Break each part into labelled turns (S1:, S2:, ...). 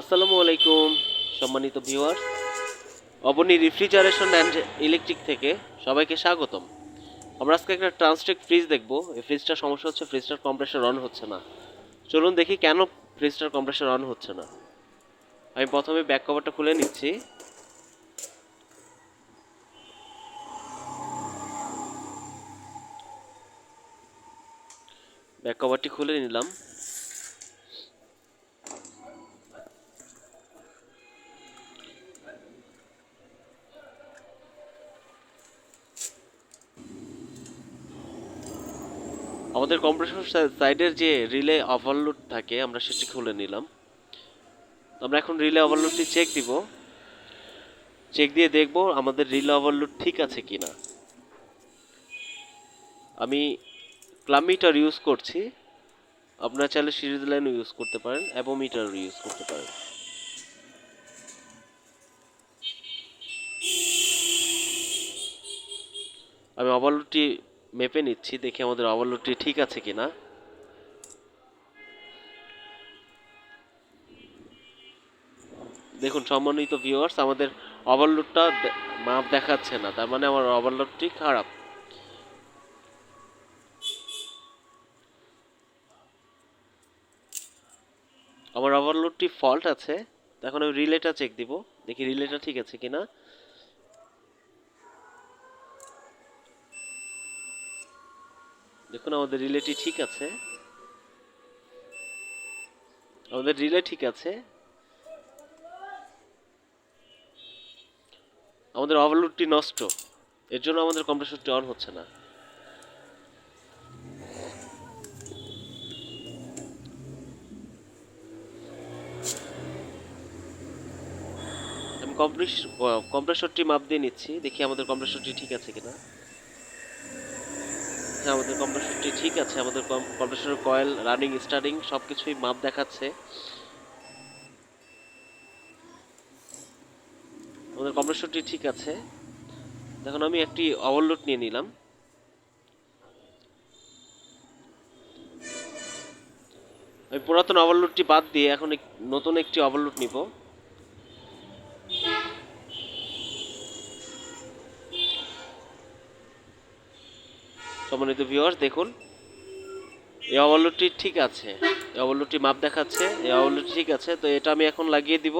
S1: আসসালামু আলাইকুম সম্মানিত viewer, Abani refrigeration and electric থেকে সবাইকে স্বাগতম। আমরা আজকে একটা ট্রান্সটেক ফ্রিজ দেখব। এই ফ্রিজটার সমস্যা হচ্ছে ফ্রিজটার কম্প্রেসর অন হচ্ছে না। চলুন দেখি কেন ফ্রিজটার কম্প্রেসর অন হচ্ছে না। আমি প্রথমে ব্যাক কভারটা খুলে নিচ্ছি। ব্যাক কভারটি খুলে নিলাম। আমাদের কম্প্রেসর সাইডের যে রিলে ওভারলোড থাকে আমরা সেটি খুলে নিলাম। আমরা এখন রিলে ওভারলোডটি চেক দিব। চেক দিয়ে দেখব আমাদের রিলে ওভারলোড ঠিক আছে কিনা। আমি ক্লাম-মিটার ইউজ করছি। আপনারা চাইলে সিরিজ লাইনও ইউজ করতে পারেন, অ্যাবোমিটার ইউজ করতে পারেন। আমি ওভারলোডটি মেপে নিচ্ছি, দেখি আমাদের ওভারলোডটি ঠিক আছে কিনা। দেখুন সম্মানিত ভিউয়ার্স, আমাদের ওভারলোডটা মাপ দেখাচ্ছে না, তার মানে আমার ওভারলোডটি খারাপ। আমার ওভারলোডটি ফল্ট আছে। এখন আমি রিলেটা চেক দিব, দেখি রিলেটা ঠিক আছে কিনা। দেখুন আমাদের রিলেটি ঠিক আছে, আমাদের রিলে ঠিক আছে। আমাদের ওভারলোডটি নষ্ট, এর জন্য আমাদের কম্প্রেসরটি অন হচ্ছে না। আমি কম্প্রেসরটি মাপ দিয়ে নিচ্ছি, দেখি আমাদের কম্প্রেসরটি ঠিক আছে কিনা। হ্যাঁ, আমাদের কম্প্রেসরটি ঠিক আছে। আমাদের কম্প্রেসরের কয়েল, রানিং, স্টার্টিং সব কিছুই মাপ দেখাচ্ছে। আমাদের কম্প্রেসরটি ঠিক আছে। এখন আমি একটি ওভারলোড নিয়ে নিলাম। আমি পুরাতন ওভারলোডটি বাদ দিয়ে এখন নতুন একটি ওভারলোড নিব। সম্মানিত ভিউয়ার্স, দেখুন এই ওভারলোডটি ঠিক আছে, এই ওভারলোডটি মাপ দেখাচ্ছে, এই ওভারলোডটি ঠিক আছে। তো এটা আমি এখন লাগিয়ে দিব।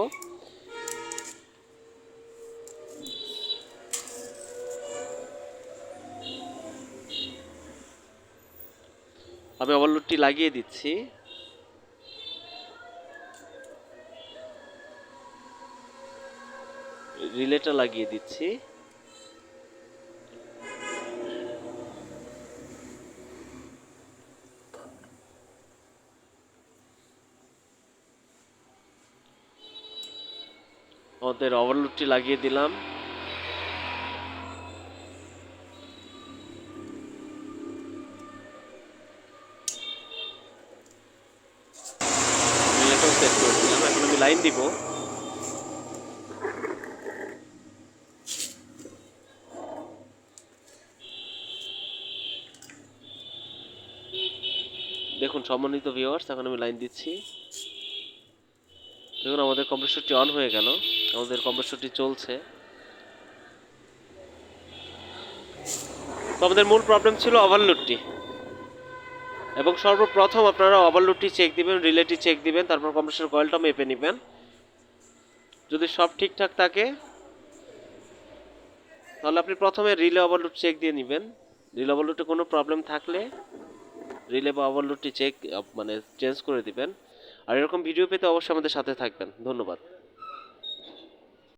S1: আমি ওভারলোডটি লাগিয়ে দিচ্ছি। রিলেটা লাগিয়ে দিচ্ছি। আমাদের ওভারলোডটি লাগিয়ে দিলাম। রিলেটাও সেট করে দিলাম। এখন আমি লাইন দিব। দেখুন সম্মানিত ভিউয়ার্স, এখন আমি লাইন দিচ্ছি। দেখুন আমাদের কম্প্রেসরটি অন হয়ে গেল, আমাদের কম্প্রেসরটি চলছে। তো আমাদের মূল প্রবলেম ছিল ওভারলোডটি, এবং সর্বপ্রথম আপনারা ওভারলোডটি চেক দিবেন, রিলেটি চেক দিবেন, তারপর কম্প্রেসর কয়েলটা মেপে নেবেন। যদি সব ঠিকঠাক থাকে তাহলে আপনি প্রথমে রিলে ওভারলোড চেক দিয়ে নেবেন। রিলে ওভারলোডে কোনো প্রবলেম থাকলে রিলে বা ওভারলোডটি চেক মানে চেঞ্জ করে দিবেন। আর এরকম ভিডিও পেতে অবশ্যই আমাদের সাথে থাকবেন। ধন্যবাদ।